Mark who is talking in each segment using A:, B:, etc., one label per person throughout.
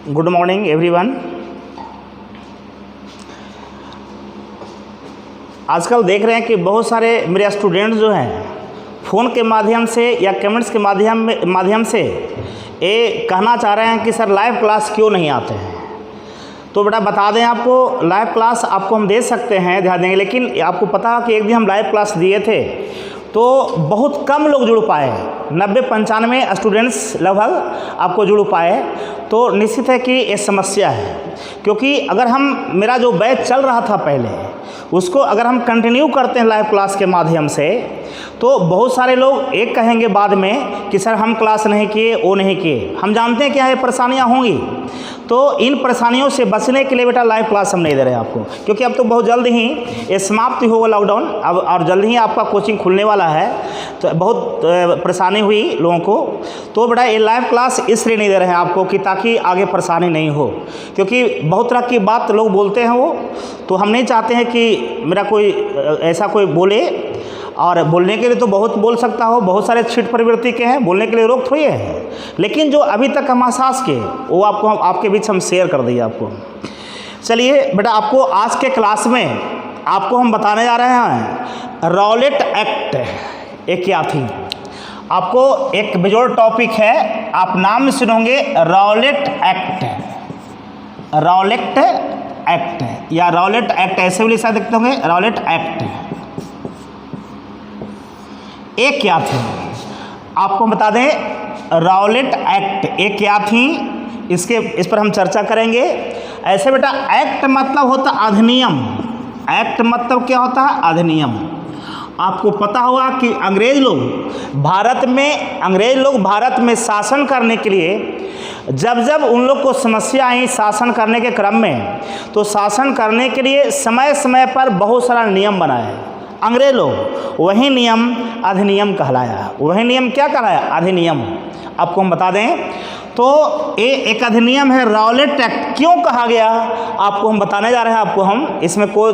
A: Good morning everyone. आजकल देख रहे हैं कि बहुत सारे मेरे स्टूडेंट्स जो हैं फ़ोन के माध्यम से या कमेंट्स के माध्यम से ये कहना चाह रहे हैं कि सर लाइव क्लास क्यों नहीं आते हैं। तो बेटा बता दें आपको, लाइव क्लास आपको हम दे सकते हैं, ध्यान देंगे, लेकिन आपको पता है कि एक दिन हम लाइव क्लास दिए थे तो बहुत कम लोग जुड़ पाए, 90-95 स्टूडेंट्स लगभग आपको जुड़ पाए। तो निश्चित है कि ये समस्या है, क्योंकि अगर हम मेरा जो बैच चल रहा था पहले उसको अगर हम कंटिन्यू करते हैं लाइव क्लास के माध्यम से तो बहुत सारे लोग एक कहेंगे बाद में कि सर हम क्लास नहीं किए, वो नहीं किए। हम जानते हैं क्या ये परेशानियाँ होंगी, तो इन परेशानियों से बचने के लिए बेटा लाइव क्लास हम नहीं दे रहे हैं आपको, क्योंकि अब तो बहुत जल्द ही ये समाप्त होगा लॉकडाउन अब, और जल्द ही आपका कोचिंग खुलने वाला है। तो बहुत परेशानी हुई लोगों को, तो बेटा ये लाइव क्लास इसलिए नहीं दे रहे हैं आपको कि ताकि आगे परेशानी नहीं हो, क्योंकि बहुत तरह की बात लोग बोलते हैं वो, तो हम नहीं चाहते हैं कि मेरा कोई ऐसा कोई बोले। और बोलने के लिए तो बहुत बोल सकता हो, बहुत सारे छिट प्रवृत्ति के हैं, बोलने के लिए रोक थोड़ी है, लेकिन जो अभी तक हम एहसास के वो आपको आपके बीच हम शेयर कर दिए आपको। चलिए बेटा, आपको आज के क्लास में आपको हम बताने जा रहे हैं रॉलेट एक्ट एक क्या थी। आपको एक बेजोड़ टॉपिक है, आप नाम सुनोगे रॉलेट एक्ट, रॉलेट एक्ट या रॉलेट एक्ट, ऐसे भी लिखा देखते होंगे रॉलेट एक्ट। एक क्या थी आपको बता दें, रॉलेट एक्ट एक क्या थी, इस पर हम चर्चा करेंगे। ऐसे बेटा एक्ट मतलब होता अधिनियम, एक्ट मतलब क्या होता है, अधिनियम। आपको पता होगा कि अंग्रेज लोग भारत में शासन करने के लिए जब उन लोग को समस्या आई शासन करने के क्रम में, तो शासन करने के लिए समय समय पर बहुत सारा नियम बनाए अंग्रेज लोग, वही नियम अधिनियम कहलाया। वही नियम क्या कहलाया, अधिनियम। आपको हम बता दें तो ये एक अधिनियम है रॉलेट एक्ट। क्यों कहा गया आपको हम बताने जा रहे हैं, आपको हम इसमें कोई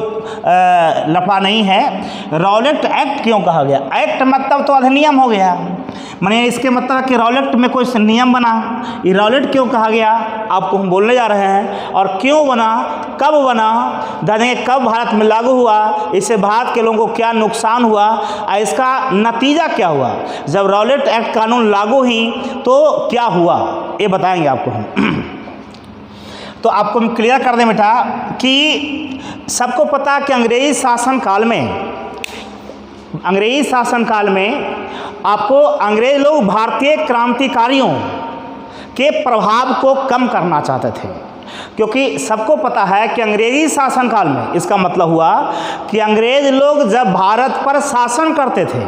A: लफड़ा नहीं है। रॉलेट एक्ट क्यों कहा गया, एक्ट मतलब तो अधिनियम हो गया, माने इसके मतलब कि रॉलेट में कोई नियम बना। ये रॉलेट क्यों कहा गया आपको हम बोलने जा रहे हैं, और क्यों बना, कब बना, जानेंगे कब भारत में लागू हुआ, इससे भारत के लोगों को क्या नुकसान हुआ और इसका नतीजा क्या हुआ। जब रॉलेट एक्ट कानून लागू ही तो क्या हुआ ये बताएंगे आपको हम। तो आपको हम क्लियर कर दें बेटा कि सबको पता कि अंग्रेजी शासन काल में आपको अंग्रेज लोग भारतीय क्रांतिकारियों के प्रभाव को कम करना चाहते थे, क्योंकि सबको पता है कि अंग्रेजी शासन काल में इसका मतलब हुआ कि अंग्रेज लोग जब भारत पर शासन करते थे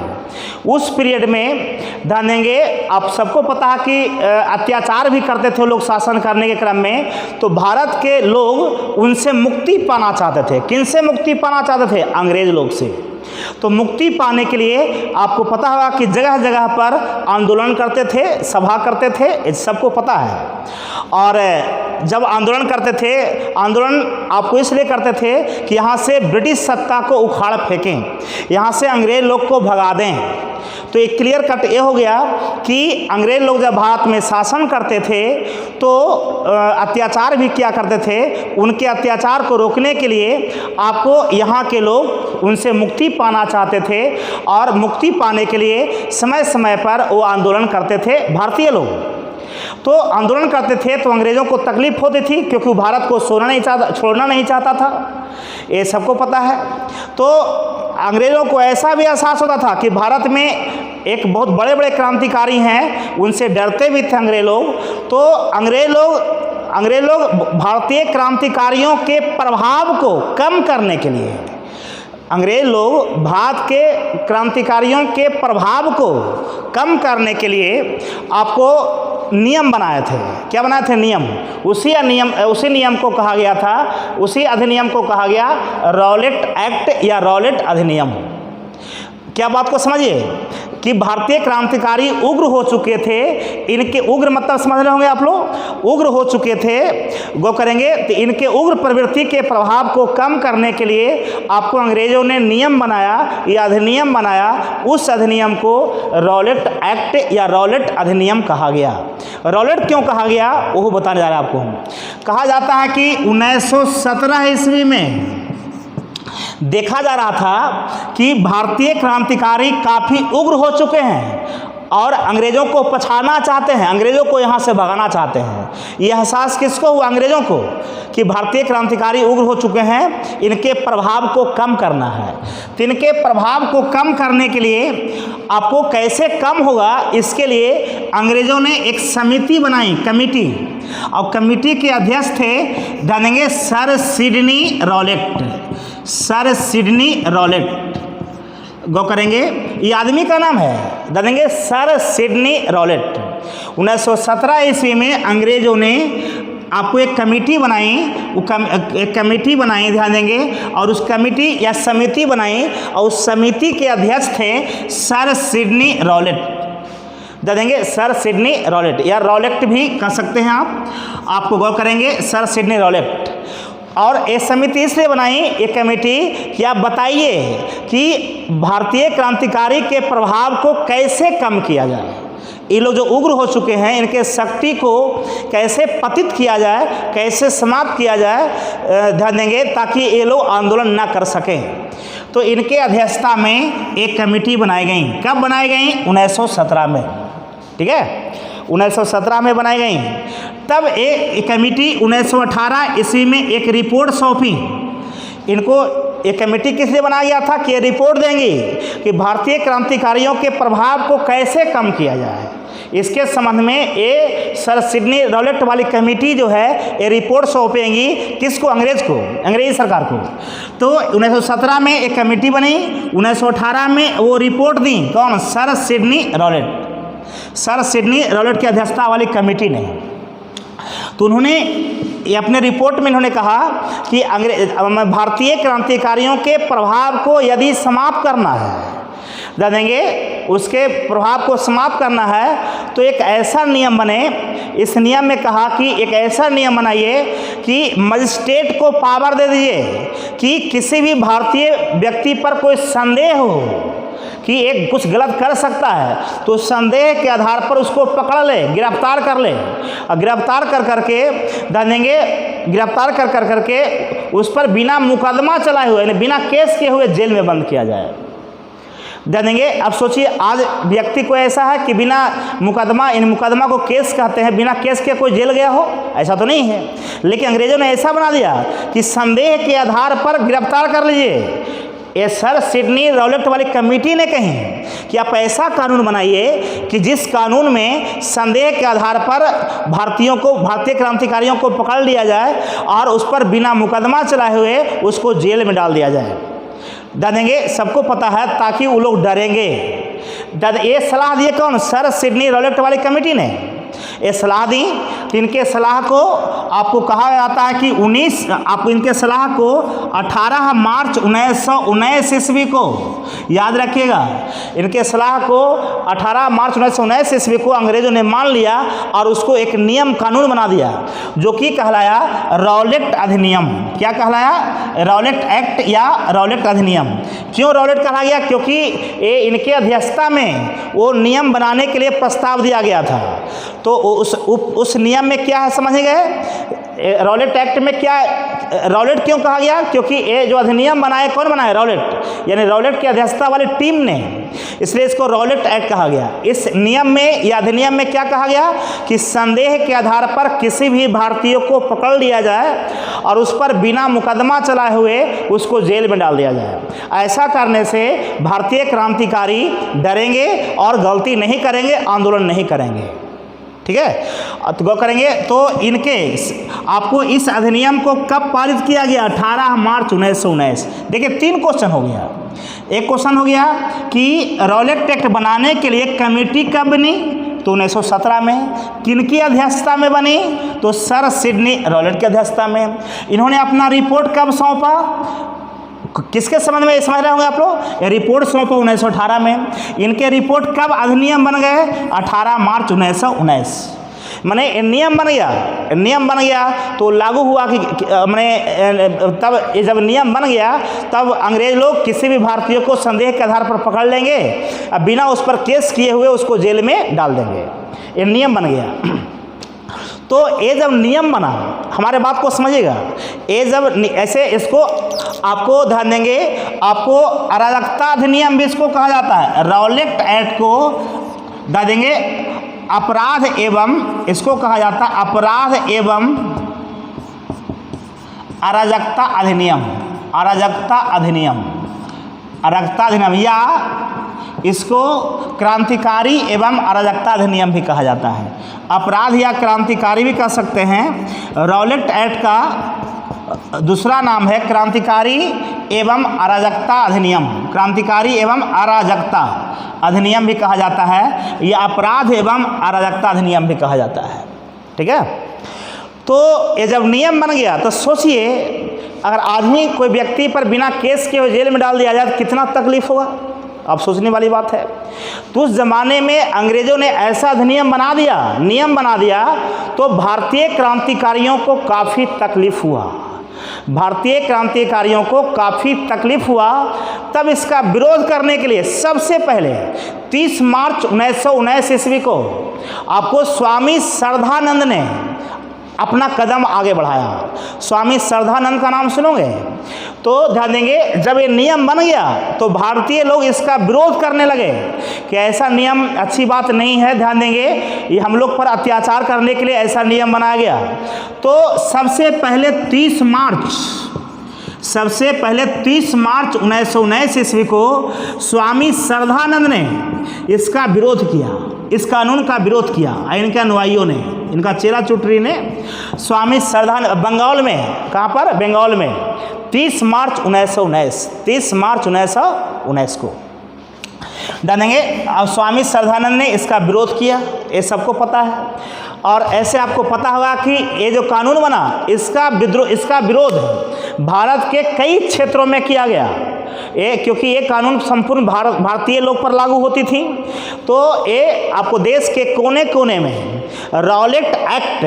A: उस पीरियड में ध्यान देंगे, आप सबको पता है कि अत्याचार भी करते थे लोग शासन करने के क्रम में। तो भारत के लोग उनसे मुक्ति पाना चाहते थे। किनसे मुक्ति पाना चाहते थे, अंग्रेज लोग से। तो मुक्ति पाने के लिए आपको पता होगा कि जगह जगह पर आंदोलन करते थे, सभा करते थे, सबको पता है। और जब आंदोलन करते थे, आंदोलन आपको इसलिए करते थे कि यहाँ से ब्रिटिश सत्ता को उखाड़ फेंकें, यहाँ से अंग्रेज लोग को भगा दें। तो एक क्लियर कट ये हो गया कि अंग्रेज लोग जब भारत में शासन करते थे तो अत्याचार भी किया करते थे। उनके अत्याचार को रोकने के लिए आपको यहाँ के लोग उनसे मुक्ति पाना चाहते थे, और मुक्ति पाने के लिए समय समय पर वो आंदोलन करते थे भारतीय लोग। तो आंदोलन करते थे तो अंग्रेज़ों को तकलीफ होती थी, क्योंकि वो भारत को छोड़ना नहीं चाहता था, ये सबको पता है। तो अंग्रेज़ों को ऐसा भी एहसास होता था कि भारत में एक बहुत बड़े बड़े क्रांतिकारी हैं, उनसे डरते भी थे अंग्रेज लोग। तो अंग्रेज लोग भारतीय क्रांतिकारियों के प्रभाव को कम करने के लिए, अंग्रेज लोग भारत के क्रांतिकारियों के प्रभाव को कम करने के लिए आपको नियम बनाए थे। क्या बनाए थे, नियम। उसी नियम को कहा गया था, उसी अधिनियम को कहा गया रॉलेट एक्ट या रॉलेट अधिनियम। क्या बात को समझिए कि भारतीय क्रांतिकारी उग्र हो चुके थे, इनके उग्र मतलब समझ रहे होंगे आप लोग, उग्र हो चुके थे, गो करेंगे तो इनके उग्र प्रवृत्ति के प्रभाव को कम करने के लिए आपको अंग्रेजों ने नियम बनाया या अधिनियम बनाया। उस अधिनियम को रॉलेट एक्ट या रॉलेट अधिनियम कहा गया। रॉलेट क्यों कहा गया वो बताने जा रहा है आपको हम। कहा जाता है कि 1917 ईस्वी में देखा जा रहा था कि भारतीय क्रांतिकारी काफ़ी उग्र हो चुके हैं और अंग्रेज़ों को पछाड़ना चाहते हैं, अंग्रेज़ों को यहाँ से भगाना चाहते हैं। यह एहसास किसको हुआ? अंग्रेज़ों को, कि भारतीय क्रांतिकारी उग्र हो चुके हैं, इनके प्रभाव को कम करना है। तो इनके प्रभाव को कम करने के लिए आपको कैसे कम होगा, इसके लिए अंग्रेज़ों ने एक समिति बनाई, कमेटी, और कमेटी के अध्यक्ष थे जानेंगे sir Sydney Rowlatt. Sir Sydney Rowlatt, गौ करेंगे, ये आदमी का नाम है, जानेंगे सर सिडनी रॉलेट। 1917 ईस्वी में अंग्रेज़ों ने आपको एक कमेटी बनाई, एक कमेटी बनाई, ध्यान देंगे, और उस कमेटी या समिति बनाई और उस समिति के अध्यक्ष थे सर सिडनी रॉलेट। देंगे सर सिडनी रॉलेट या रॉलेट भी कह सकते हैं आप, आपको गौर करेंगे सर सिडनी रॉलेट। और ये समिति इसलिए बनाई, ये कमेटी, कि आप बताइए कि भारतीय क्रांतिकारी के प्रभाव को कैसे कम किया जाए, ये लोग जो उग्र हो चुके हैं इनके शक्ति को कैसे पतित किया जाए, कैसे समाप्त किया जाए, ध्यान देंगे, ताकि ये लोग आंदोलन ना कर सकें। तो इनके अध्यक्षता में एक कमेटी बनाई गई। कब बनाई गई? 1917 में, ठीक है, 1917 में बनाई गई। तब एक कमेटी 1918 ईस्वी में एक रिपोर्ट सौंपी इनको। एक कमेटी किस लिए बनाया गया था? कि रिपोर्ट देंगी कि भारतीय क्रांतिकारियों के प्रभाव को कैसे कम किया जाए। इसके संबंध में ये सर सिडनी रॉलेट वाली कमेटी जो है ये रिपोर्ट सौंपेंगी किसको? अंग्रेज़ को, अंग्रेजी सरकार को। तो 1917 में एक कमेटी बनी, 1918 में वो रिपोर्ट दी। कौन? Sir Sydney Rowlatt. Sir Sydney Rowlatt की अध्यक्षता वाली कमेटी ने, तो उन्होंने ये अपने रिपोर्ट में इन्होंने कहा कि भारतीय क्रांतिकारियों के प्रभाव को यदि समाप्त करना है, जानेंगे उसके प्रभाव को समाप्त करना है, तो एक ऐसा नियम बने। इस नियम में कहा कि एक ऐसा नियम बनाइए कि मजिस्ट्रेट को पावर दे दीजिए कि किसी भी भारतीय व्यक्ति पर कोई संदेह हो कि एक कुछ गलत कर सकता है, तो संदेह के आधार पर उसको पकड़ ले, गिरफ्तार कर ले, और गिरफ्तार कर करके जानेंगे, गिरफ्तार कर करके उस पर बिना मुकदमा चलाए हुए, यानी बिना केस किए हुए जेल में बंद किया जाए। जानेंगे, अब सोचिए आज व्यक्ति को ऐसा है कि बिना मुकदमा, इन मुकदमा को केस कहते हैं, बिना केस के कोई जेल गया हो, ऐसा तो नहीं है। लेकिन अंग्रेजों ने ऐसा बना दिया कि संदेह के आधार पर गिरफ्तार कर लीजिए। ये सर सिडनी रॉलेट वाली कमेटी ने कही कि आप ऐसा कानून बनाइए कि जिस कानून में संदेह के आधार पर भारतीयों को, भारतीय क्रांतिकारियों को पकड़ लिया जाए और उस पर बिना मुकदमा चलाए हुए उसको जेल में डाल दिया जाए। जानेंगे, सबको पता है, ताकि वो लोग डरेंगे। ये सलाह दिए कौन? सर सिडनी रॉलेट वाली कमेटी ने ये सलाह दी। तो इनके सलाह को आपको कहा जाता है कि आपको इनके सलाह को 18 मार्च 1919 ईस्वी को, याद रखिएगा, इनके सलाह को 18 मार्च 1919 ईस्वी को अंग्रेजों ने मान लिया और उसको एक नियम कानून बना दिया, जो कि कहलाया रॉलेट अधिनियम। क्या कहलाया? रॉलेट एक्ट या रॉलेट अधिनियम। क्यों रॉलेट कहा गया? क्योंकि ये इनके अध्यक्षता में वो नियम बनाने के लिए प्रस्ताव दिया गया था। तो उस नियम में क्या है समझ गए? रॉलेट एक्ट में क्या, रॉलेट क्यों कहा गया? क्योंकि ये जो अधिनियम बनाए, कौन बनाया? रॉलेट, यानी रॉलेट की अध्यक्षता वाली टीम ने, इसलिए इसको रॉलेट एक्ट कहा गया। इस नियम में या अधिनियम में क्या कहा गया कि संदेह के आधार पर किसी भी भारतीय को पकड़ लिया जाए और उस पर बिना मुकदमा चलाए हुए उसको जेल में डाल दिया जाए। ऐसा करने से भारतीय क्रांतिकारी डरेंगे और गलती नहीं करेंगे, आंदोलन नहीं करेंगे। ठीक है, तो गौर करेंगे। तो इनके आपको इस अधिनियम को कब पारित किया गया? 18 मार्च 1919। देखिए 3 क्वेश्चन हो गया। एक क्वेश्चन हो गया कि रॉलेट एक्ट बनाने के लिए कमेटी कब बनी? तो 1917 में। किनकी अध्यक्षता में बनी? तो सर सिडनी रॉलेट की अध्यक्षता में। इन्होंने अपना रिपोर्ट कब सौंपा? किसके संबंध में समझ रहे होंगे आप लोग? रिपोर्ट सौंपा 1918 में। इनके रिपोर्ट कब अधिनियम बन गए? 18 मार्च 1919। माने नियम बन गया, नियम बन गया तो लागू हुआ कि मैंने तब ये जब नियम बन गया तब अंग्रेज लोग किसी भी भारतीय को संदेह के आधार पर पकड़ लेंगे, बिना उस पर केस किए हुए उसको जेल में डाल देंगे। ये नियम बन गया। तो ये जब नियम बना, हमारे बात को समझिएगा, ये जब ऐसे इसको आपको ध्यान देंगे, आपको अराजकता अधिनियम भी इसको कहा जाता है। रॉलेट एक्ट को ध्यान देंगे अपराध एवं, इसको कहा जाता है अपराध एवं अराजकता अधिनियम, अराजकता अधिनियम, अराजकता अधिनियम, या इसको क्रांतिकारी एवं अराजकता अधिनियम भी कहा जाता है। अपराध या क्रांतिकारी भी कह सकते हैं। रॉलेट एक्ट का दूसरा नाम है क्रांतिकारी एवं अराजकता अधिनियम, क्रांतिकारी एवं अराजकता अधिनियम भी कहा जाता है, या अपराध एवं अराजकता अधिनियम भी कहा जाता है। ठीक है, तो ये जब नियम बन गया तो सोचिए, अगर आदमी कोई व्यक्ति पर बिना केस के जेल में डाल दिया जाए तो कितना तकलीफ होगा, आप सोचने वाली बात है। तो उस ज़माने में अंग्रेज़ों ने ऐसा अधिनियम बना दिया, नियम बना दिया, तो भारतीय क्रांतिकारियों को काफ़ी तकलीफ हुआ, भारतीय क्रांतिकारियों को काफ़ी तकलीफ हुआ। तब इसका विरोध करने के लिए सबसे पहले 30 मार्च 1919 ईस्वी को आपको स्वामी श्रद्धानंद ने अपना कदम आगे बढ़ाया। स्वामी श्रद्धानंद का नाम सुनोगे तो ध्यान देंगे, जब ये नियम बन गया तो भारतीय लोग इसका विरोध करने लगे कि ऐसा नियम अच्छी बात नहीं है, ध्यान देंगे ये हम लोग पर अत्याचार करने के लिए ऐसा नियम बनाया गया। तो सबसे पहले 30 मार्च 1919 ईस्वी को स्वामी श्रद्धानंद ने इसका विरोध किया, इस कानून का विरोध किया। इनके अनुयायियों ने, इनका चेला चुटरी ने स्वामी श्रद्धानंद, बंगाल में, कहाँ पर, बंगाल में 30 मार्च 1919 को जानेंगे। अब स्वामी श्रद्धानंद ने इसका विरोध किया, ये सबको पता है। और ऐसे आपको पता होगा कि ये जो कानून बना, इसका विरोध भारत के कई क्षेत्रों में किया गया, क्योंकि ये कानून संपूर्ण भारतीय लोग पर लागू होती थी। तो ये आपको देश के कोने कोने में रॉलेट एक्ट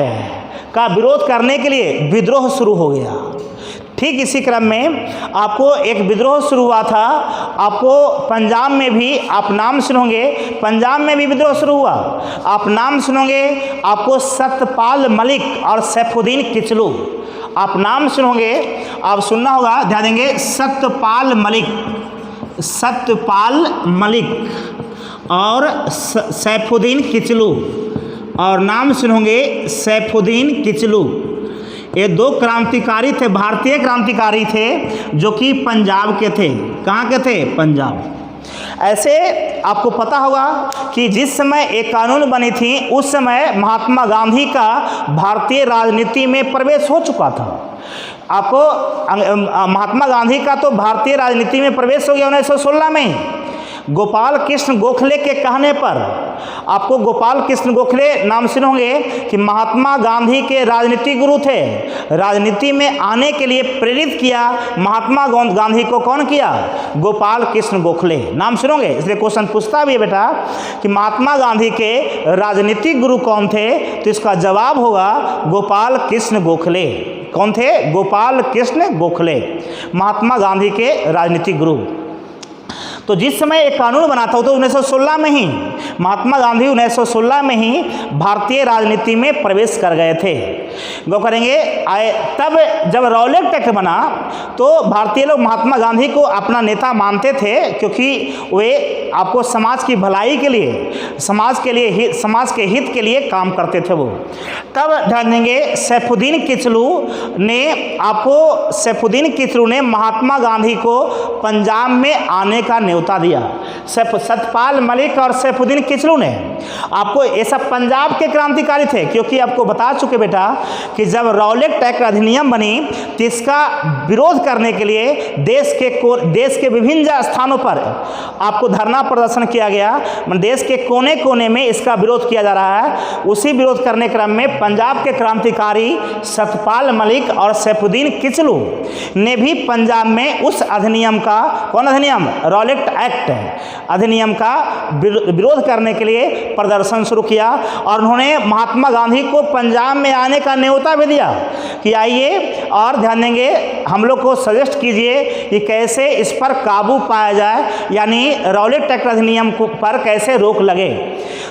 A: का विरोध करने के लिए विद्रोह शुरू हो गया। ठीक इसी क्रम में आपको एक विद्रोह शुरू हुआ था, आपको पंजाब में भी आप नाम सुनोगे, पंजाब में भी विद्रोह शुरू हुआ, आप नाम सुनोगे, आपको सत्यपाल मलिक और सैफुद्दीन किचलू, आप नाम सुनोगे, आप सुनना होगा, ध्यान देंगे, सत्यपाल मलिक और सैफुद्दीन किचलू, और नाम सुनोगे सैफुद्दीन किचलू। ये दो क्रांतिकारी थे, भारतीय क्रांतिकारी थे, जो कि पंजाब के थे। कहाँ के थे? पंजाब। ऐसे आपको पता होगा कि जिस समय एक कानून बनी थी, उस समय महात्मा गांधी का भारतीय राजनीति में प्रवेश हो चुका था। आपको महात्मा गांधी का तो भारतीय राजनीति में प्रवेश हो गया 1916 में ही। गोपाल कृष्ण गोखले के कहने पर, आपको गोपाल कृष्ण गोखले नाम सुनोगे कि महात्मा गांधी के राजनीतिक गुरु थे, राजनीति में आने के लिए प्रेरित किया महात्मा गांधी को, कौन किया? गोपाल कृष्ण गोखले, नाम सुनोगे, इसलिए क्वेश्चन पूछता भी है बेटा कि महात्मा गांधी के राजनीतिक गुरु कौन थे, तो इसका जवाब होगा गोपाल कृष्ण गोखले। कौन थे? गोपाल कृष्ण गोखले, महात्मा गांधी के राजनीतिक गुरु। तो जिस समय एक कानून बना था तो 1916 में ही महात्मा गांधी 1916 में ही भारतीय राजनीति में प्रवेश कर गए थे। गौ करेंगे तब जब रॉलेट एक्ट बना तो भारतीय लोग महात्मा गांधी को अपना नेता मानते थे, क्योंकि वे आपको समाज की भलाई के लिए, समाज के हित के लिए काम करते थे वो। तब ध्यान देंगे सैफुद्दीन किचलू ने महात्मा गांधी को पंजाब में आने का न्योता दिया। सत्यपाल मलिक और सैफुद्दीन किचलू ने, आपको ये सब पंजाब के क्रांतिकारी थे, क्योंकि आपको बता चुके बेटा कि जब रॉलेट एक्ट अधिनियम बनी तो इसका विरोध करने के लिए देश के विभिन्न स्थानों पर आपको धरना प्रदर्शन किया गया। देश के कोने कोने में इसका विरोध किया जा रहा है। उसी विरोध करने क्रम में पंजाब के क्रांतिकारी सत्यपाल मलिक और सैफुद्दीन किचलू ने भी पंजाब में उस अधिनियम का, कौन अधिनियम? रॉलेट एक्ट अधिनियम का विरोध करने के लिए प्रदर्शन शुरू किया। और उन्होंने महात्मा गांधी को पंजाब में आने का न्योता भी दिया कि आइए और ध्यान देंगे, हम लोग को सजेस्ट कीजिए कि कैसे इस पर काबू पाया जाए, यानी रॉलेट एक्ट अधिनियम पर कैसे रोक लगे।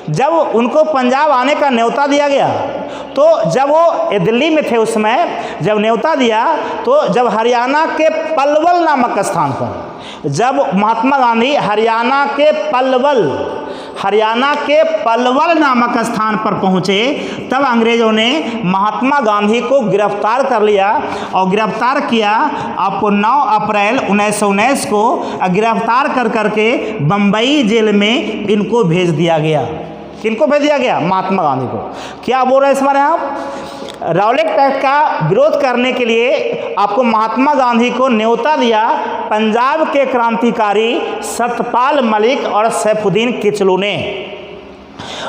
A: जब उनको पंजाब आने का न्योता दिया गया, तो जब वो दिल्ली में थे उस समय जब न्योता दिया, तो जब हरियाणा के पलवल नामक स्थान पर, जब महात्मा गांधी हरियाणा के पलवल नामक स्थान पर पहुंचे, तब अंग्रेजों ने महात्मा गांधी को गिरफ्तार कर लिया और गिरफ्तार किया। आपको 9 अप्रैल 1919 को गिरफ्तार कर करके बम्बई जेल में इनको भेज दिया गया। किनको भेज दिया गया? महात्मा गांधी को। क्या बोल रहे हैं इसमें आप? रॉलेट एक्ट का विरोध करने के लिए आपको महात्मा गांधी को न्योता दिया पंजाब के क्रांतिकारी सतपाल मलिक और सैफुद्दीन किचलू ने।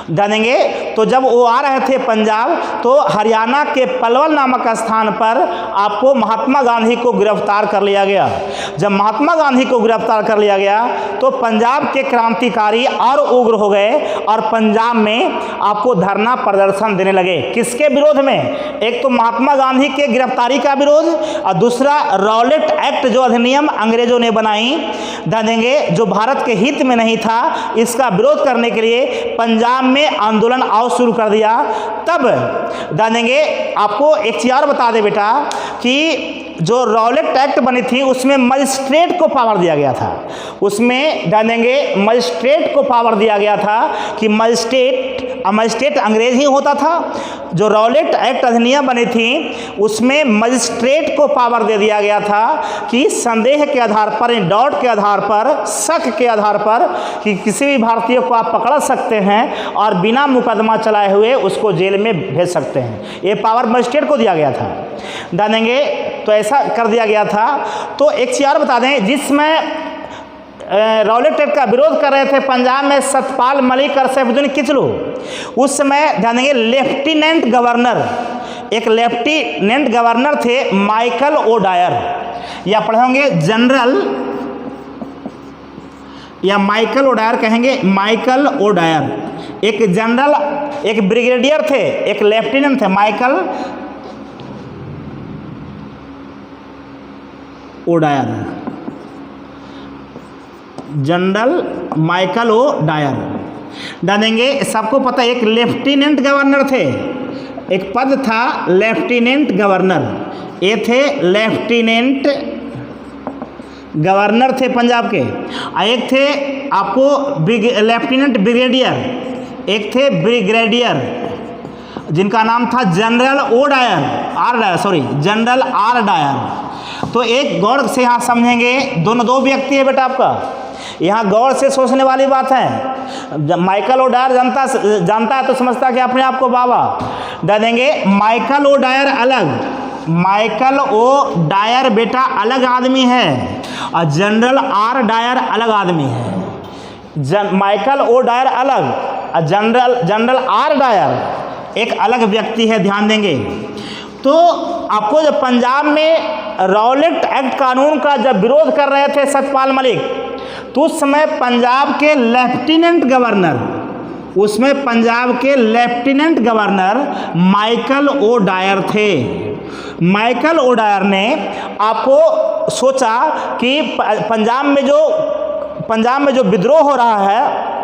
A: जानेंगे तो जब वो आ रहे थे पंजाब, तो हरियाणा के पलवल नामक स्थान पर आपको महात्मा गांधी को गिरफ्तार कर लिया गया। जब महात्मा गांधी को गिरफ्तार कर लिया गया, तो पंजाब के क्रांतिकारी और उग्र हो गए और पंजाब में आपको धरना प्रदर्शन देने लगे। किसके विरोध में? एक तो महात्मा गांधी के गिरफ्तारी का विरोध, और दूसरा रॉलेट एक्ट जो अधिनियम अंग्रेजों ने बनाई, जानेंगे जो भारत के हित में नहीं था, इसका विरोध करने के लिए पंजाब में आंदोलन और शुरू कर दिया। तब जानेंगे आपको एक चीज और बता दे बेटा कि जो रॉलेट एक्ट बनी थी उसमें मजिस्ट्रेट को पावर दिया गया था। उसमें जानेंगे मजिस्ट्रेट को पावर दिया गया था कि मजिस्ट्रेट अंग्रेज ही होता था। जो रॉलेट एक्ट अधिनियम बनी थी उसमें मजिस्ट्रेट को पावर दे दिया गया था कि संदेह के आधार पर, डाउट के आधार पर, शक के आधार पर कि किसी भी भारतीय को आप पकड़ सकते हैं और बिना मुकदमा चलाए हुए उसको जेल में भेज सकते हैं। ये पावर मजिस्ट्रेट को दिया गया था। जानेंगे तो ऐसा कर दिया गया था। तो एक चीज और बता दें, जिसमें रॉलेट एक्ट का विरोध कर रहे थे पंजाब में सतपाल मलिक और सैफुद्दीन किचलू, उस समय जानेंगे लेफ्टिनेंट गवर्नर थे माइकल ओडायर, या पढ़े होंगे जनरल, या माइकल ओडायर कहेंगे, माइकल ओडायर। एक जनरल, एक ब्रिगेडियर थे, एक लेफ्टिनेंट थे, Michael O'Dwyer, general Michael O'Dwyer. जानेंगे सबको पता है, एक लेफ्टिनेंट गवर्नर थे, एक पद था लेफ्टिनेंट गवर्नर। ये थे लेफ्टिनेंट गवर्नर थे पंजाब के। एक थे आपको लेफ्टिनेंट ब्रिगेडियर, एक थे ब्रिगेडियर जिनका नाम था जनरल जनरल आर डायर। तो एक गौर से यहाँ समझेंगे, दो व्यक्ति है बेटा आपका, यहाँ गौर से सोचने वाली बात है। माइकल ओडायर जानता है तो समझता कि अपने आप को बाबा। जानेंगे माइकल ओडायर अलग, माइकल ओडायर बेटा अलग आदमी है और जनरल आर डायर अलग आदमी है। माइकल ओडायर अलग और जनरल आर डायर एक अलग व्यक्ति है, ध्यान देंगे। तो आपको जब पंजाब में रॉलेट एक्ट कानून का जब विरोध कर रहे थे सतपाल मलिक, तो उस समय पंजाब के लेफ्टिनेंट गवर्नर माइकल ओडायर थे। माइकल ओडायर ने आपको सोचा कि पंजाब में जो विद्रोह हो रहा है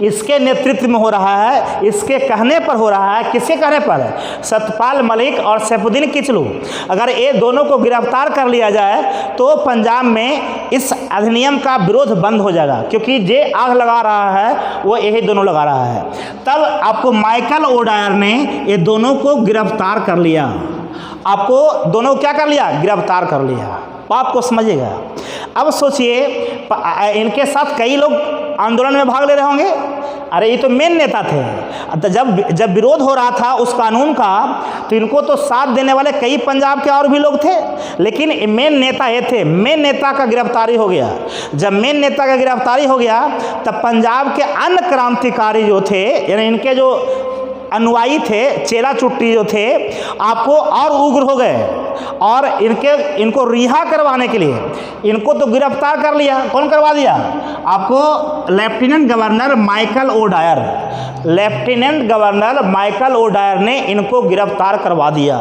A: इसके नेतृत्व में हो रहा है, इसके कहने पर हो रहा है। किसके कहने पर? सतपाल मलिक और सैफुद्दीन किचलू। अगर ये दोनों को गिरफ्तार कर लिया जाए तो पंजाब में इस अधिनियम का विरोध बंद हो जाएगा, क्योंकि जे आग लगा रहा है वो यही दोनों लगा रहा है। तब आपको माइकल ओडायर ने ये दोनों को गिरफ्तार कर लिया। आपको दोनों क्या कर लिया? गिरफ्तार कर लिया। बात को समझिएगा। अब सोचिए, इनके साथ कई लोग आंदोलन में भाग ले रहे होंगे। अरे ये तो मेन नेता थे। तो जब विरोध हो रहा था उस कानून का, तो इनको तो साथ देने वाले कई पंजाब के और भी लोग थे, लेकिन मेन नेता ये थे। मेन नेता का गिरफ्तारी हो गया। जब मेन नेता का गिरफ्तारी हो गया, तब पंजाब के अन्य क्रांतिकारी जो थे, यानी इनके जो अनुयायी थे, चेला चुट्टी जो थे, आपको और उग्र हो गए और इनको रिहा करवाने के लिए इनको तो गिरफ्तार कर लिया। कौन करवा दिया? आपको लेफ्टिनेंट गवर्नर माइकल ओडायर ने इनको गिरफ्तार करवा दिया।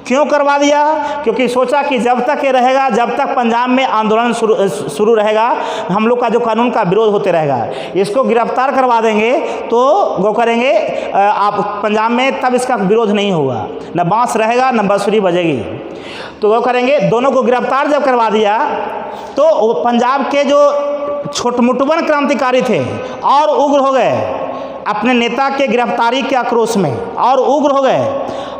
A: क्यों करवा दिया? क्योंकि सोचा कि जब तक ये रहेगा, जब तक पंजाब में आंदोलन शुरू रहेगा, हम लोग का जो कानून का विरोध होते रहेगा, इसको गिरफ्तार करवा देंगे तो वो करेंगे आप पंजाब में, तब इसका विरोध नहीं होगा, न बांस रहेगा न बांसुरी बजेगी। तो वो करेंगे, दोनों को गिरफ्तार जब करवा दिया तो पंजाब के जो छोटमुटवन क्रांतिकारी थे और उग्र हो गए अपने नेता के गिरफ्तारी के आक्रोश में, और उग्र हो गए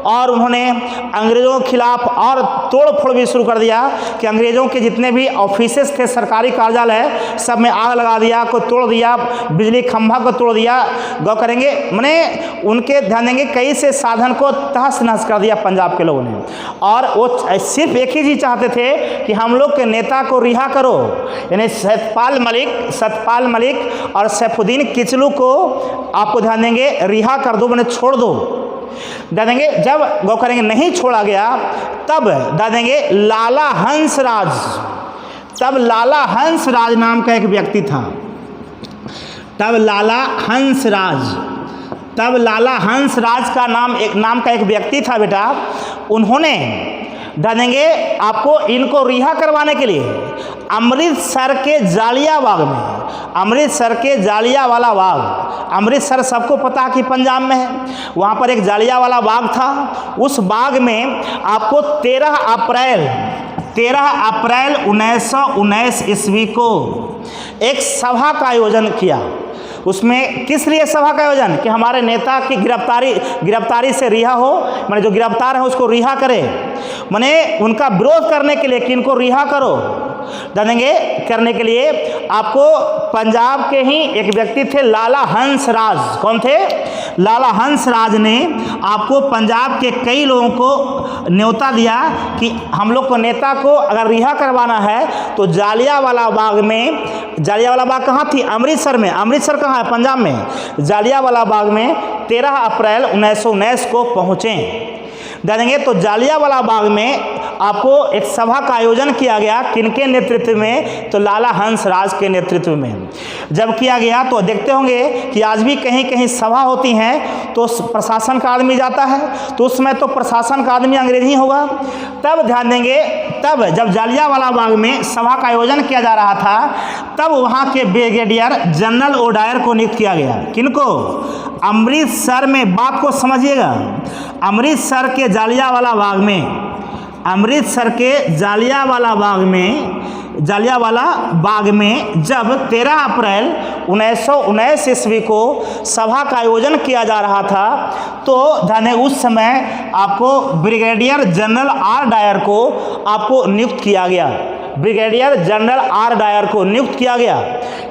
A: और उन्होंने अंग्रेज़ों के खिलाफ और तोड़ फोड़ भी शुरू कर दिया कि अंग्रेज़ों के जितने भी ऑफिसेस थे, सरकारी कार्यालय, सब में आग लगा दिया, को तोड़ दिया, बिजली खंभा को तोड़ दिया। गौ करेंगे मैंने उनके ध्यान देंगे कई से साधन को तहस नहस कर दिया पंजाब के लोगों ने। और वो सिर्फ एक ही चीज़ चाहते थे कि हम लोग के नेता को रिहा करो, यानी सतपाल मलिक और सैफुद्दीन किचलू को आपको ध्यान देंगे रिहा कर दो, मैंने छोड़ दो। ध्यान देंगे जब गौ करेंगे नहीं छोड़ा गया, तब ध्यान देंगे लाला हंसराज नाम का एक व्यक्ति था। तब लाला हंसराज का नाम का एक व्यक्ति था बेटा। उन्होंने ध्यान देंगे आपको इनको रिहा करवाने के लिए अमृतसर के जालियांवाला बाग, अमृतसर सबको पता है कि पंजाब में है, वहाँ पर एक जालियांवाला बाग था। उस बाग में आपको 13 अप्रैल 1919 ईस्वी को एक सभा का आयोजन किया। उसमें किस लिए सभा का आयोजन? कि हमारे नेता की गिरफ्तारी से रिहा हो, माने जो गिरफ्तार है उसको रिहा करे, माने उनका विरोध करने के लिए कि इनको रिहा करो। जानेंगे करने के लिए आपको पंजाब के ही एक व्यक्ति थे लाला हंसराज। कौन थे? लाला हंसराज ने आपको पंजाब के कई लोगों को न्योता दिया कि हम लोग को नेता को अगर रिहा करवाना है तो जालियांवाला बाग कहाँ थी? अमृतसर में। अमृतसर कहाँ है? पंजाब में। जालियांवाला बाग में 13 अप्रैल 1919 को पहुँचे। देंगे तो जालियांवाला बाग में आपको एक सभा का आयोजन किया गया। किनके नेतृत्व में? तो लाला हंसराज के नेतृत्व में जब किया गया। तो देखते होंगे कि आज भी कहीं कहीं सभा होती हैं तो प्रशासन का आदमी जाता है, तो उस समय तो प्रशासन का आदमी अंग्रेजी होगा। तब ध्यान देंगे, तब जब जालियांवाला बाग में सभा का आयोजन किया जा रहा था, तब वहाँ के ब्रिगेडियर जनरल ओडायर को नियुक्त किया गया। किनको? अमृतसर में। बात को समझिएगा, अमृतसर के जालियांवाला बाग में जब 13 अप्रैल 1919 ईस्वी को सभा का आयोजन किया जा रहा था, तो ध्यान उस समय आपको ब्रिगेडियर जनरल आर डायर को आपको नियुक्त किया गया। ब्रिगेडियर जनरल आर डायर को नियुक्त किया गया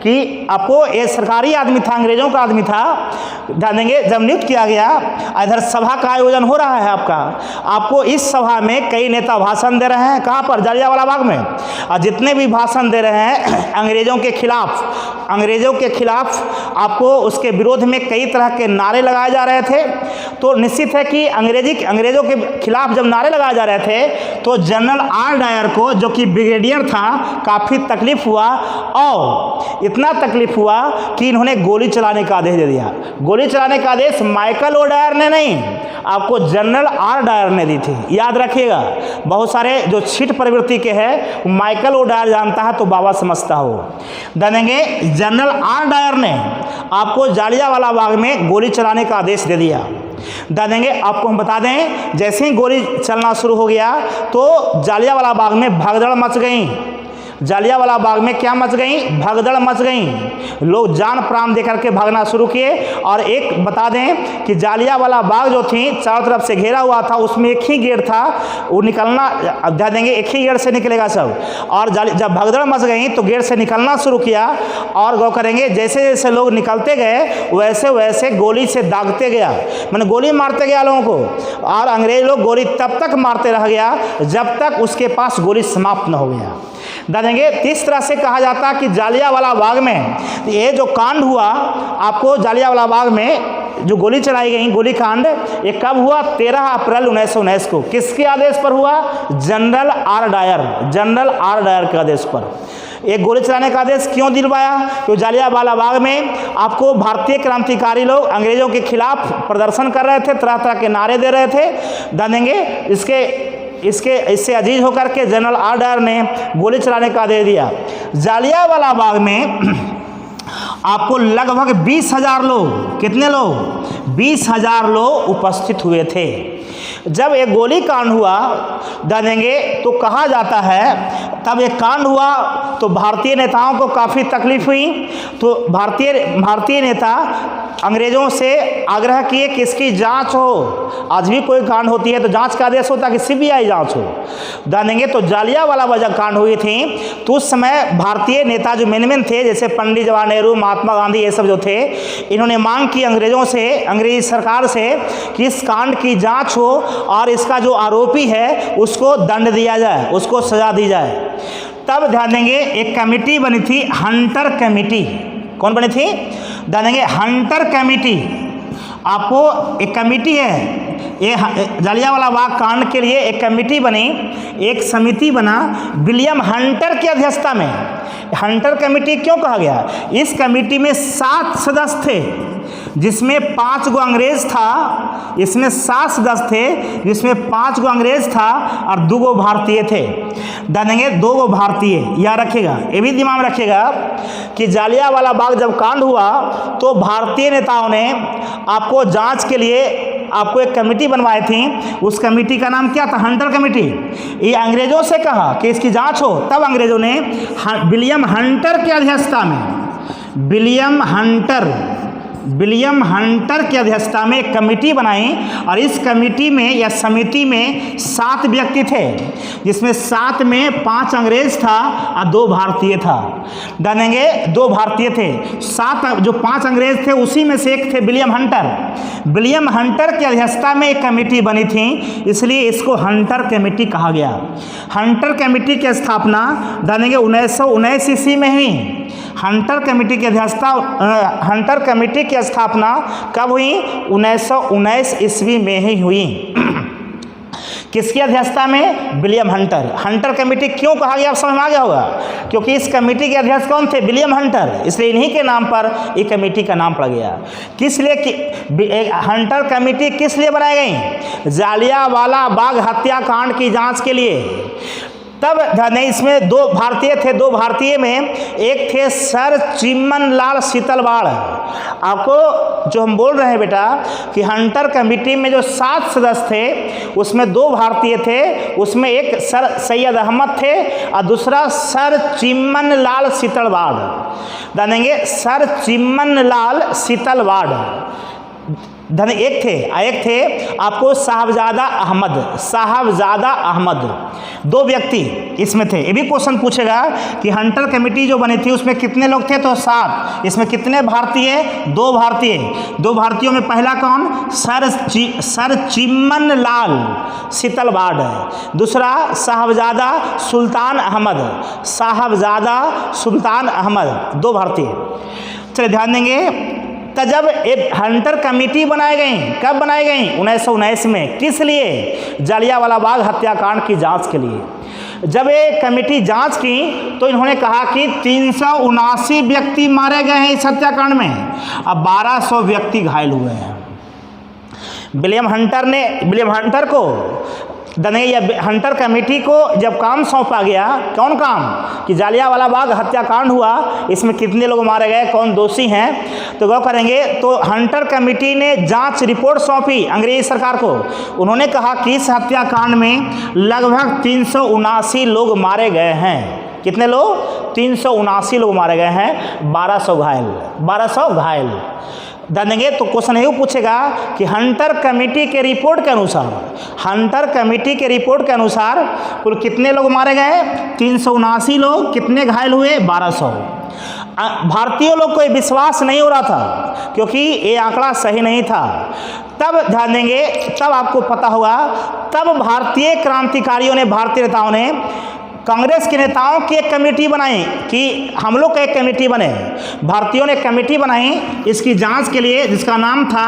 A: कि आपको ये सरकारी आदमी था, अंग्रेजों का आदमी था। ध्यान देंगे जब नियुक्त किया गया, इधर सभा का आयोजन हो रहा है आपको इस सभा में कई नेता भाषण दे रहे हैं। कहाँ पर? जालियांवाला बाग में। और जितने भी भाषण दे रहे हैं अंग्रेजों के खिलाफ आपको उसके विरोध में कई तरह के नारे लगाए जा रहे थे। तो निश्चित है कि अंग्रेजों के खिलाफ जब नारे लगाए जा रहे थे तो जनरल आर डायर को, जो कि ब्रिगेडियर था, काफ़ी तकलीफ हुआ। और इतना तकलीफ हुआ कि इन्होंने गोली चलाने का आदेश दे दिया। गोली चलाने का आदेश माइकल ओडायर ने नहीं, आपको जनरल आर डायर ने दी थी। याद रखिएगा, बहुत सारे जो छिट प्रवृत्ति के हैं माइकल ओडायर जानता है तो बाबा समझता हो। जानेंगे जनरल आर डायर ने आपको जालियांवाला बाग में गोली चलाने का आदेश दे दिया। देंगे आपको हम बता दें, जैसे ही गोली चलना शुरू हो गया तो जालियांवाला बाग में भगदड़ मच गई। जालियांवाला बाग में क्या मच गई? भगदड़ मच गई। लोग जान प्राण देकर के भागना शुरू किए। और एक बता दें कि जालियांवाला बाग जो थी चारों तरफ से घेरा हुआ था, उसमें एक ही गेट था, वो निकलना ध्यान देंगे एक ही गेट से निकलेगा सब। और जब भगदड़ मच गई तो गेट से निकलना शुरू किया। और गौ करेंगे जैसे जैसे लोग निकलते गए वैसे वैसे गोली से दागते गया, मैंने गोली मारते गया लोगों को। और अंग्रेज लोग गोली तब तक मारते रह गया जब तक उसके पास गोली समाप्त न हो गया। देंगे इस तरह से कहा जाता कि जालियांवाला बाग में ये जो कांड हुआ, आपको जालियांवाला बाग में जो गोली चलाई गई, गोली कांड, ये कब हुआ? 13 अप्रैल 1919 को। किसके आदेश पर हुआ? जनरल आर डायर के आदेश पर। एक गोली चलाने का आदेश क्यों दिलवाया? क्योंकि जालियांवाला बाग में आपको भारतीय क्रांतिकारी लोग अंग्रेजों के खिलाफ प्रदर्शन कर रहे थे, तरह तरह के नारे दे रहे थे। जानेंगे इससे अजीज होकर के जनरल आर डायर ने गोली चलाने का आदेश दिया। जालियांवाला बाग में आपको लगभग 20,000 लोग, कितने लोग? 20,000 लोग उपस्थित हुए थे। जब एक गोली कांड हुआ जानेंगे तो कहा जाता है, तब एक कांड हुआ तो भारतीय नेताओं को काफ़ी तकलीफ हुई। तो भारतीय नेता अंग्रेज़ों से आग्रह किए कि इसकी जांच हो। आज भी कोई कांड होती है तो जांच का आदेश होता है कि CBI जांच हो। जानेंगे तो जालियांवाला बाग जब कांड हुई थी तो उस समय भारतीय नेता जो मेन थे, जैसे पंडित जवाहरलाल नेहरू, महात्मा गांधी, ये सब जो थे, इन्होंने मांग की अंग्रेज़ों से, अंग्रेजी सरकार से कि इस कांड की जाँच हो और इसका जो आरोपी है उसको दंड दिया जाए, उसको सजा दी जाए। तब ध्यान देंगे एक कमेटी बनी थी, हंटर कमेटी। कौन बनी थी? ध्यान देंगे हंटर कमेटी। आपको एक कमेटी है, ये जालियांवाला बाग कांड के लिए एक कमेटी बनी, एक समिति बना विलियम हंटर की अध्यक्षता में। हंटर कमेटी क्यों कहा गया? इस कमेटी में 7 सदस्य थे, जिसमें 5 गो अंग्रेज था। इसमें 7 सदस्य थे, जिसमें 5 गो अंग्रेज था और 2 गो भारतीय थे। जानेंगे 2 गो भारतीय, याद रखिएगा, ये भी दिमाग में रखिएगा कि जालियांवाला बाग जब कांड हुआ तो भारतीय नेताओं ने आपको जांच के लिए आपको एक कमेटी बनवाई थी। उस कमेटी का नाम क्या था? Hunter committee. ये अंग्रेजों से कहा कि इसकी जांच हो, तब अंग्रेजों ने विलियम हंटर की अध्यक्षता में, विलियम हंटर की अध्यक्षता में एक कमेटी बनाई और इस कमेटी में या समिति में 7 व्यक्ति थे, जिसमें 7 में 5 अंग्रेज था और 2 भारतीय था। जानेंगे 2 भारतीय थे, 7 जो 5 अंग्रेज थे उसी में से एक थे विलियम हंटर। विलियम हंटर की अध्यक्षता में एक कमेटी बनी थी, इसलिए इसको हंटर कमेटी कहा गया। हंटर कमेटी की स्थापना जानेंगे 1919 ईस्वी में हुई। हंटर कमेटी की अध्यक्षता, हंटर कमेटी की स्थापना कब हुई? 1919 ईस्वी में ही हुई। किसकी अध्यक्षता में? William Hunter. हंटर कमेटी क्यों कहा गया, आप समझ में आ गया होगा, क्योंकि इस कमेटी के अध्यक्ष कौन थे? विलियम हंटर, इसलिए इन्हीं के नाम पर ये कमेटी का नाम पड़ गया। किस लिए कि हंटर कमेटी किस लिए बनाई गई? जालियांवाला बाग हत्याकांड की जांच के लिए। तब इसमें 2 भारतीय थे, 2 भारतीय में एक थे सर चिम्मनलाल सीतलवाड़। आपको जो हम बोल रहे हैं बेटा कि हंटर कमेटी में जो 7 सदस्य थे उसमें 2 भारतीय थे, उसमें एक सर सैयद अहमद थे और दूसरा सर चिम्मनलाल सीतलवाड़। जानेंगे सर चिम्मनलाल सीतलवाड़ एक थे आपको साहबजादा अहमद। 2 व्यक्ति इसमें थे। ये भी क्वेश्चन पूछेगा कि हंटर कमेटी जो बनी थी उसमें कितने लोग थे? तो 7। इसमें कितने भारतीय? 2 भारतीय। 2 भारतीयों में पहला कौन? सर चिम्मनलाल सीतलवाड़। दूसरा साहबजादा सुल्तान अहमद। 2 भारतीय। चलिए ध्यान देंगे, तो जब एक हंटर कमेटी बनाई गई, कब बनाई गई? 1919 में। किस लिए? जालियांवाला बाग हत्याकांड की जांच के लिए। जब ये कमेटी जांच की तो इन्होंने कहा कि 379 व्यक्ति मारे गए हैं इस हत्याकांड में, अब 1200 व्यक्ति घायल हुए हैं। विलियम हंटर को हंटर कमेटी को जब काम सौंपा गया, कौन काम? कि जालियांवाला बाग हत्याकांड हुआ, इसमें कितने लोग मारे गए, कौन दोषी हैं, तो गौर करेंगे। तो हंटर कमेटी ने जांच रिपोर्ट सौंपी अंग्रेजी सरकार को। उन्होंने कहा कि इस हत्याकांड में लगभग 379 लोग मारे गए हैं। कितने लोग? 379 लोग मारे गए हैं, 1200 घायल। जानेंगे तो क्वेश्चन यही पूछेगा कि हंटर कमेटी के रिपोर्ट के अनुसार कुल कितने लोग मारे गए? 379 लोग। कितने घायल हुए? 1200। भारतीय लोग को विश्वास नहीं हो रहा था क्योंकि ये आंकड़ा सही नहीं था। तब ध्यान देंगे, तब आपको पता होगा, तब भारतीय क्रांतिकारियों ने, भारतीय नेताओं ने कांग्रेस के नेताओं की एक कमेटी बनाई कि हम लोग का एक कमेटी बने। भारतीयों ने कमेटी बनाई इसकी जांच के लिए, जिसका नाम था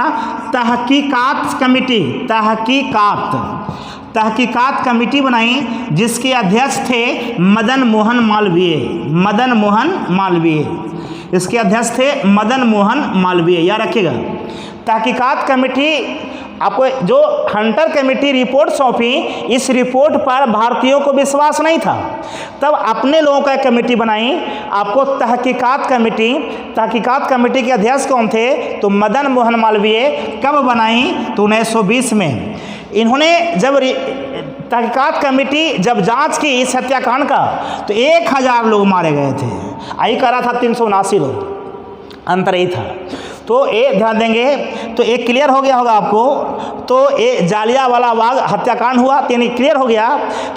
A: तहकीकात कमेटी। तहकीकात कमेटी बनाई जिसके अध्यक्ष थे मदन मोहन मालवीय। मदन मोहन मालवीय इसके अध्यक्ष थे मदन मोहन मालवीय, याद रखिएगा। तहकीकात कमेटी आपको जो हंटर कमेटी रिपोर्ट सौंपी, इस रिपोर्ट पर भारतीयों को विश्वास नहीं था, तब अपने लोगों का एक कमेटी बनाई आपको तहकीकात कमेटी। तहकीकात कमेटी के अध्यक्ष कौन थे? तो मदन मोहन मालवीय। कब बनाई? तो 1920 में। इन्होंने जब तहकीकात कमेटी जब जांच की इस हत्याकांड का, तो 1000 लोग मारे गए थे। आई कह रहा था 379 लोग, अंतर यही था। तो ये ध्यान देंगे, तो एक क्लियर हो गया होगा आपको। तो ये जालियांवाला बाग हत्याकांड हुआ, तो यानी क्लियर हो गया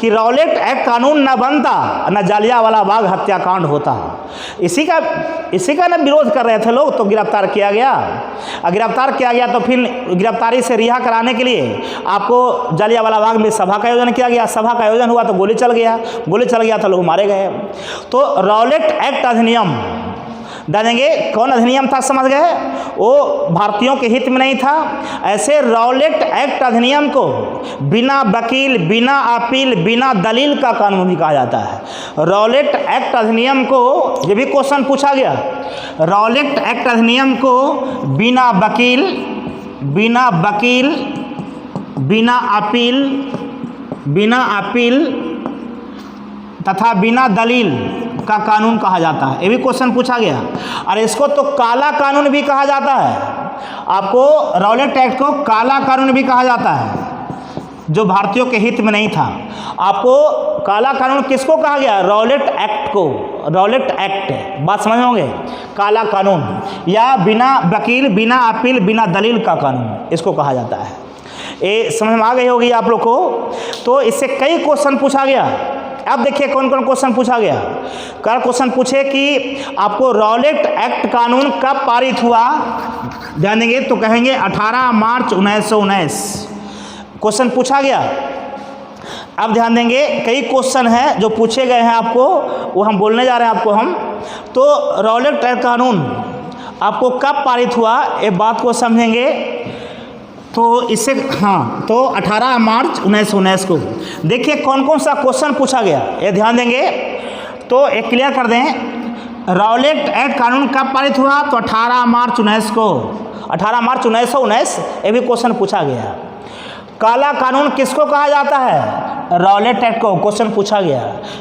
A: कि रॉलेट एक्ट कानून न बनता न जालियांवाला बाग हत्याकांड होता। इसी का न विरोध कर रहे थे लोग, तो गिरफ्तार किया गया। गिरफ्तार किया गया तो फिर गिरफ्तारी से रिहा कराने के लिए आपको जालियांवाला बाग में सभा का आयोजन किया गया। सभा का आयोजन हुआ तो गोली चल गया तो लोग मारे गए। तो रॉलेट एक्ट अधिनियम डालेंगे, कौन अधिनियम था समझ गए? वो भारतीयों के हित में नहीं था। ऐसे रॉलेट एक्ट अधिनियम को बिना वकील, बिना अपील, बिना दलील का कानून भी कहा जाता है। रॉलेट एक्ट अधिनियम को, ये भी क्वेश्चन पूछा गया, रॉलेट एक्ट अधिनियम को बिना वकील, बिना अपील तथा बिना दलील का कानून कहा जाता है। ये भी क्वेश्चन पूछा गया। और इसको तो काला कानून भी कहा जाता है। आपको रॉलेट एक्ट को काला कानून भी कहा जाता है, जो भारतीयों के हित में नहीं था। आपको काला कानून किसको कहा गया? रॉलेट एक्ट को। रॉलेट एक्ट, बात समझ में होंगे? काला कानून या बिना वकील, बिना अपील, बिना दलील का कानून, इसको कहा जाता है। ये समझ में आ गई होगी आप लोग को। तो इससे कई क्वेश्चन पूछा गया। अब देखिए कौन कौन क्वेश्चन पूछा गया। कल क्वेश्चन पूछे कि आपको रॉलेट एक्ट कानून कब पारित हुआ, ध्यान देंगे तो कहेंगे 18 मार्च 1919। क्वेश्चन पूछा गया। अब ध्यान देंगे कई क्वेश्चन हैं जो पूछे गए हैं आपको, वो हम बोलने जा रहे हैं आपको हम। तो रॉलेट एक्ट कानून आपको कब पारित हुआ, ये बात को समझेंगे। तो इससे तो 18 मार्च 1919 को। देखिए कौन कौन सा क्वेश्चन पूछा गया, ये ध्यान देंगे। तो एक क्लियर कर दें, रॉलेट एक्ट कानून कब पारित हुआ? तो 18 मार्च 19 को, 18 मार्च 1919, ये भी क्वेश्चन पूछा गया। काला कानून किसको कहा जाता है? रॉलेट एक्ट को, क्वेश्चन पूछा गया।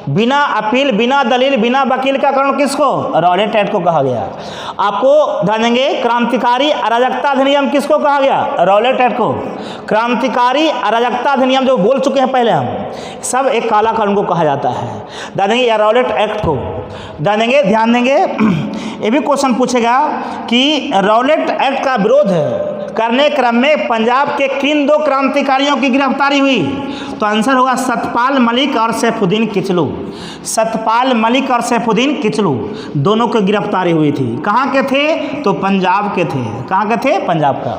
A: बिना अपील, बिना दलील, बिना वकील का कानून किसको? रॉलेट एक्ट को कहा गया। आपको ध्यान देंगे क्रांतिकारी अराजकता अधिनियम किसको कहा गया? रॉलेट एक्ट को। क्रांतिकारी अराजकता अधिनियम जो बोल चुके हैं पहले हम, सब एक काला कानून को कहा जाता है। ध्यान देंगे या रॉलेट एक्ट को ध्यान देंगे। ये भी क्वेश्चन पूछेगा कि रॉलेट एक्ट का विरोध करने क्रम में पंजाब के किन 2 क्रांतिकारियों की गिरफ्तारी हुई? तो आंसर होगा सतपाल मलिक और सैफुद्दीन किचलू। सतपाल मलिक और सैफुद्दीन किचलू दोनों की गिरफ्तारी हुई थी। कहाँ के थे? तो पंजाब के थे। कहाँ के थे? पंजाब का।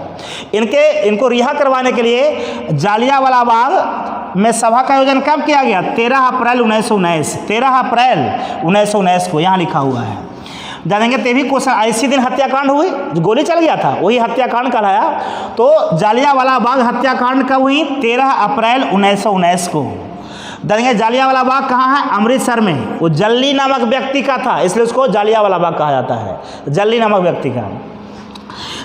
A: इनको रिहा करवाने के लिए जालियांवाला बाग में सभा का आयोजन कब किया गया? 13 अप्रैल 1919। 13 अप्रैल 1919 को यहाँ लिखा हुआ है। जानेंगे तेभी क्वेश्चन। इसी दिन हत्याकांड हुई, गोली चल गया था, वही हत्याकांड कहलाया। तो जालियांवाला बाग हत्याकांड कब हुई? 13 अप्रैल 1919 को। जानेंगे जालियांवाला बाग कहाँ है? अमृतसर में। वो जल्ली नामक व्यक्ति का था, इसलिए उसको जालियांवाला बाग कहा जाता है, जल्ली नामक व्यक्ति का।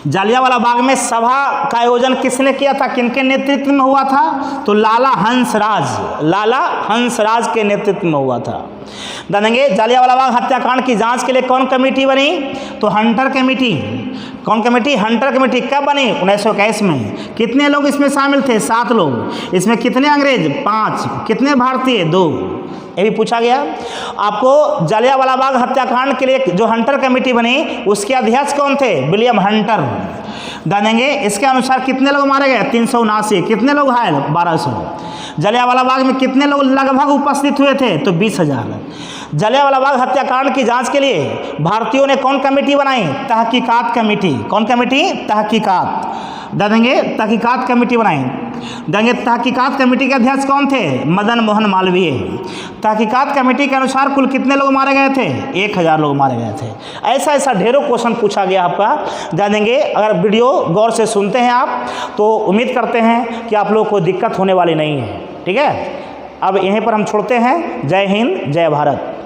A: जालियांवाला बाग में सभा का आयोजन किसने किया था, किनके नेतृत्व में हुआ था? तो लाला हंसराज के नेतृत्व में हुआ था। जानेंगे जालियांवाला बाग हत्याकांड की जांच के लिए कौन कमेटी बनी? तो हंटर कमेटी। कौन कमेटी? Hunter committee. कब बनी? 1921 में। कितने लोग इसमें शामिल थे? 7 लोग। इसमें कितने अंग्रेज? 5। कितने भारतीय? 2। ये भी पूछा गया। आपको जालियांवाला बाग हत्याकांड के लिए जो हंटर कमेटी बनी, उसके अध्यक्ष कौन थे? William Hunter. जानेंगे इसके अनुसार कितने लोग मारे गए? 379। कितने लोग घायल? 1200। जालियांवाला बाग में कितने लोग लगभग उपस्थित हुए थे? तो 20,000। जालियांवाला बाग हत्याकांड की जांच के लिए भारतीयों ने कौन कमेटी बनाई? तहकीकात कमेटी। कौन कमेटी? तहकीकात। देंगे तहकीकात कमेटी बनाई। देंगे तहकीकात कमेटी के अध्यक्ष कौन थे? मदन मोहन मालवीय। तहकीकात कमेटी के अनुसार कुल कितने लोग मारे गए थे? 1000 लोग मारे गए थे। ऐसा ढेरों क्वेश्चन पूछा गया आपका। जानेंगे अगर वीडियो गौर से सुनते हैं आप, तो उम्मीद करते हैं कि आप लोगों को दिक्कत होने वाली नहीं है। ठीक है, अब यहीं पर हम छोड़ते हैं। जय हिंद, जय भारत।